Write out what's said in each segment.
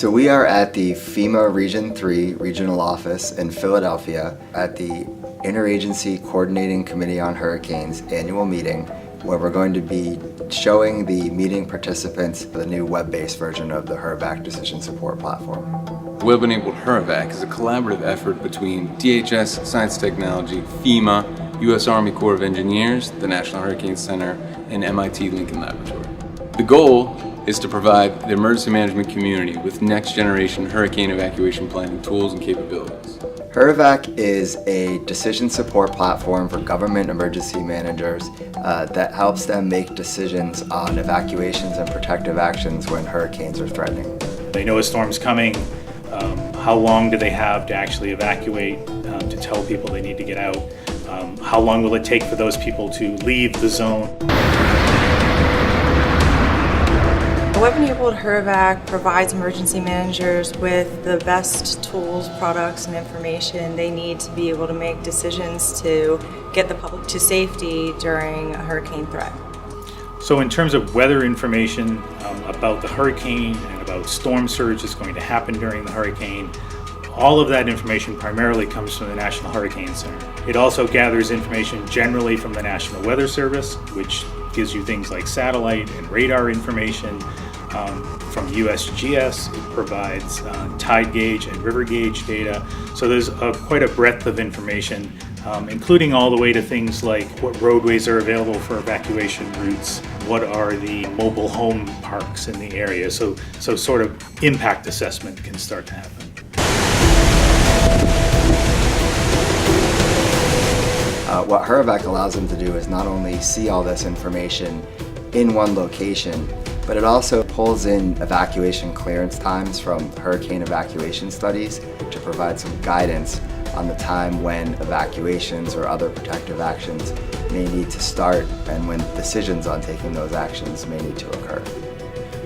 So we are at the FEMA Region 3 Regional Office in Philadelphia at the Interagency Coordinating Committee on Hurricanes annual meeting, where we're going to be showing the meeting participants the new web-based version of the HURREVAC decision support platform. Web-enabled HURREVAC is a collaborative effort between DHS Science Technology, FEMA, U.S. Army Corps of Engineers, the National Hurricane Center, and MIT Lincoln Laboratory. The goal is to provide the emergency management community with next-generation hurricane evacuation planning tools and capabilities. HURREVAC is a decision support platform for government emergency managers that helps them make decisions on evacuations and protective actions when hurricanes are threatening. They know a storm's coming. How long do they have to actually evacuate, to tell people they need to get out? How long will it take for those people to leave the zone? Web-enabled HURREVAC provides emergency managers with the best tools, products, and information they need to be able to make decisions to get the public to safety during a hurricane threat. So in terms of weather information about the hurricane and about storm surge that's going to happen during the hurricane, all of that information primarily comes from the National Hurricane Center. It also gathers information generally from the National Weather Service, which gives you things like satellite and radar information. From USGS, it provides tide gauge and river gauge data. So there's quite a breadth of information, including all the way to things like what roadways are available for evacuation routes, what are the mobile home parks in the area. So sort of impact assessment can start to happen. What HURREVAC allows them to do is not only see all this information in one location, but it also pulls in evacuation clearance times from hurricane evacuation studies to provide some guidance on the time when evacuations or other protective actions may need to start and when decisions on taking those actions may need to occur.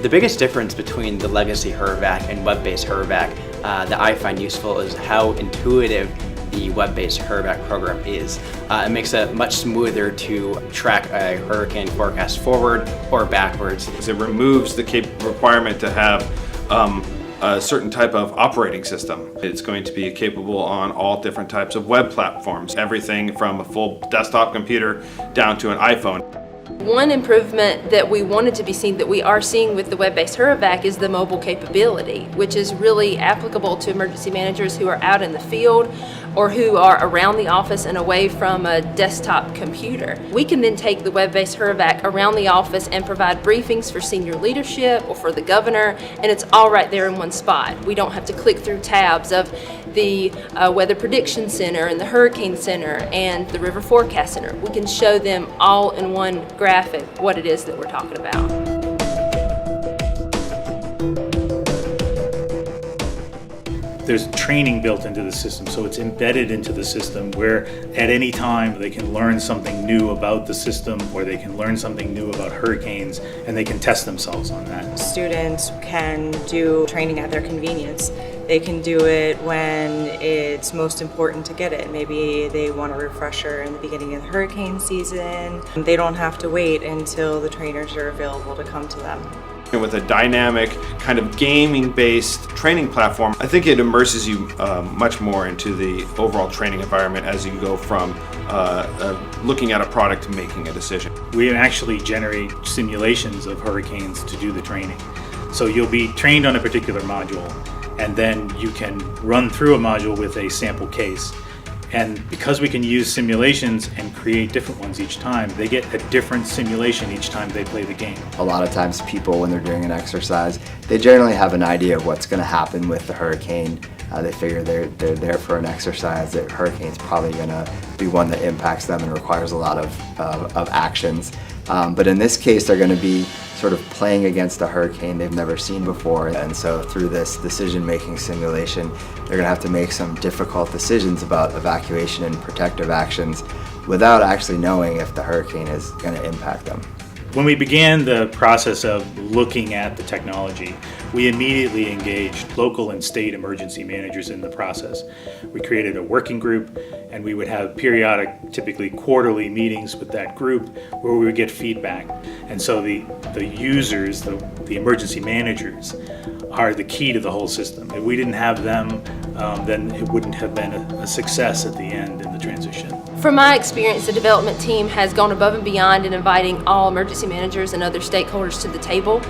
The biggest difference between the legacy HURREVAC and web-based HURREVAC that I find useful is how intuitive the web-based HURREVAC program is. It makes it much smoother to track a hurricane forecast forward or backwards. It removes the requirement to have a certain type of operating system. It's going to be capable on all different types of web platforms, everything from a full desktop computer down to an iPhone. One improvement that we wanted to be seen, that we are seeing with the web-based HURREVAC, is the mobile capability, which is really applicable to emergency managers who are out in the field or who are around the office and away from a desktop computer. We can then take the web-based HURREVAC around the office and provide briefings for senior leadership or for the governor, and it's all right there in one spot. We don't have to click through tabs of the Weather Prediction Center and the Hurricane Center and the River Forecast Center. We can show them all in one graphic what it is that we're talking about. There's training built into the system, so it's embedded into the system where at any time they can learn something new about the system, or they can learn something new about hurricanes, and they can test themselves on that. Students can do training at their convenience. They can do it when it's most important to get it. Maybe they want a refresher in the beginning of the hurricane season. They don't have to wait until the trainers are available to come to them. And with a dynamic kind of gaming-based training platform, I think it immerses you much more into the overall training environment as you go from looking at a product to making a decision. We actually generate simulations of hurricanes to do the training. So you'll be trained on a particular module, and then you can run through a module with a sample case. And because we can use simulations and create different ones each time, they get a different simulation each time they play the game. A lot of times people, when they're doing an exercise, they generally have an idea of what's going to happen with the hurricane. They figure they're there for an exercise, that hurricane's probably going to be one that impacts them and requires a lot of actions. But in this case, they're going to be sort of playing against a hurricane they've never seen before, and so through this decision-making simulation, they're going to have to make some difficult decisions about evacuation and protective actions without actually knowing if the hurricane is going to impact them. When we began the process of looking at the technology, we immediately engaged local and state emergency managers in the process. We created a working group, and we would have periodic, typically quarterly meetings with that group where we would get feedback. And so the users, the emergency managers, are the key to the whole system. If we didn't have them, then it wouldn't have been a success at the end in the transition. From my experience, the development team has gone above and beyond in inviting all emergency managers and other stakeholders to the table.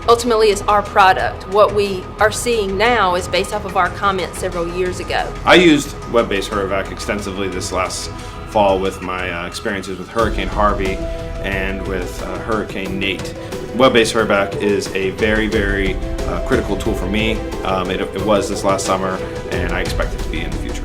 Ultimately, it's our product. What we are seeing now is based off of our comments several years ago. I used Web-based HURREVAC extensively this last fall with my experiences with Hurricane Harvey and with Hurricane Nate. Web-based HURREVAC is a very, very critical tool for me. It was this last summer, and I expect it to be in the future.